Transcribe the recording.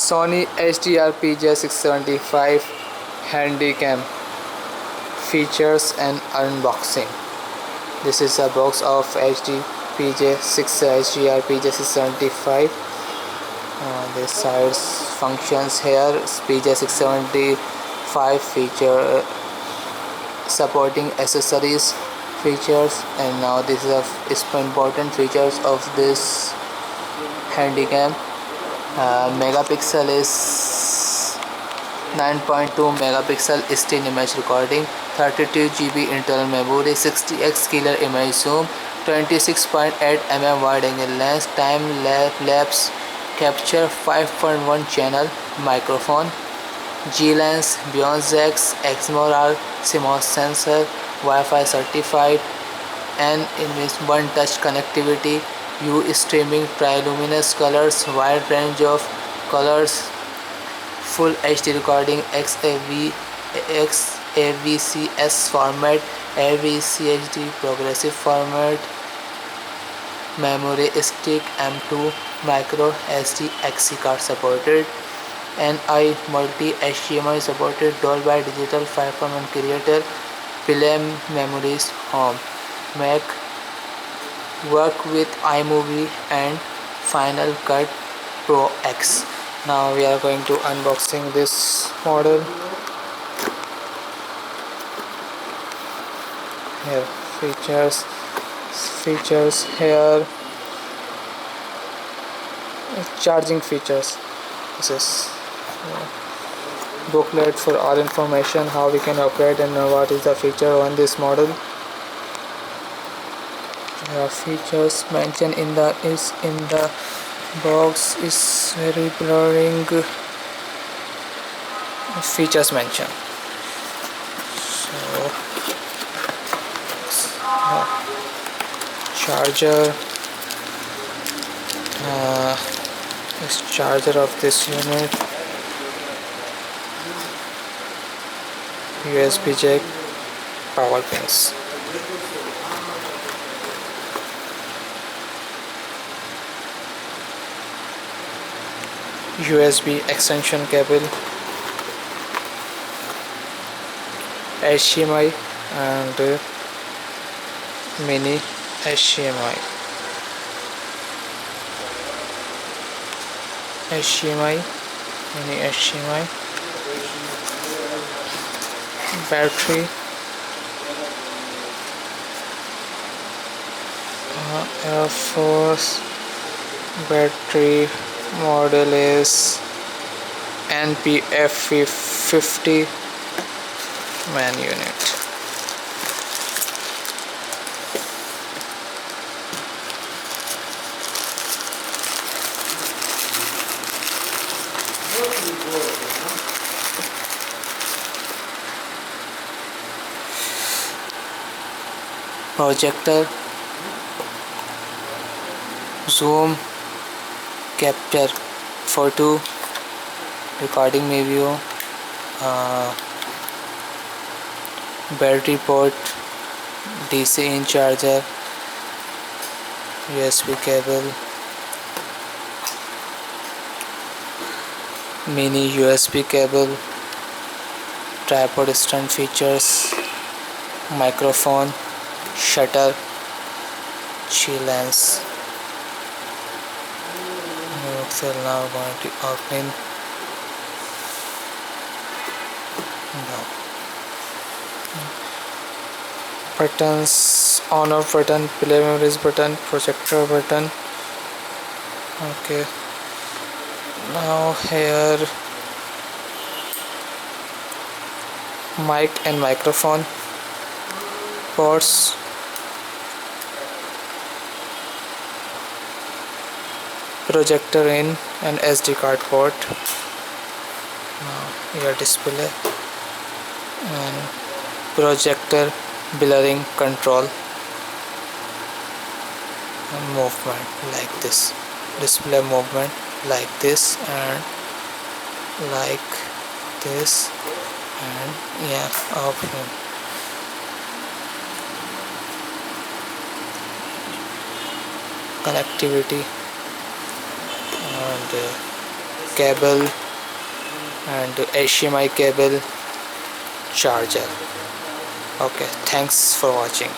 Sony HDR-PJ675 Handycam features and unboxing. This is a box of HDR-PJ675. This side's functions here. PJ675 feature supporting accessories features, and now this is important features of this Handycam. Megapixel is 9.2 megapixel still image recording, 32 GB internal memory, 60x killer image zoom, 26.8 mm wide angle lens, time-lapse capture, 5.1 channel microphone, G-Lens, Beyond-X, XMOR, CMOS sensor, Wi-Fi certified, and one touch connectivity, streaming, triluminous colors, wide range of colors, full HD recording, XAVC S format, AVC HD progressive format, memory stick, M2 micro SD XC card supported, NI multi HDMI supported, Dolby Digital 5.1 creator, Play memories, home, Mac, work with iMovie and Final Cut Pro X. Now we are going to unboxing this model. Here features here, charging features. This is booklet for all information how we can operate and what is the feature on this model. Features mentioned in the box is very blurring. Features mentioned. So charger, this charger of this unit, USB jack, power pins. USB extension cable, HDMI and mini HDMI, mini HDMI, battery, Air Force battery. Model is NPF50 main unit. Projector, zoom, capture photo, recording video, battery port, DC in charger, USB cable, mini USB cable, tripod stand features, microphone, shutter, G-Lens. So now going to open. Buttons: on off button, play memories button, projector button. Okay. Now here mic and microphone ports. Projector in and SD card port. Now here display and projector blurring control and movement like this. Display movement like this and like this, and yeah, option. Connectivity and cable and HDMI cable, charger. Okay, thanks for watching.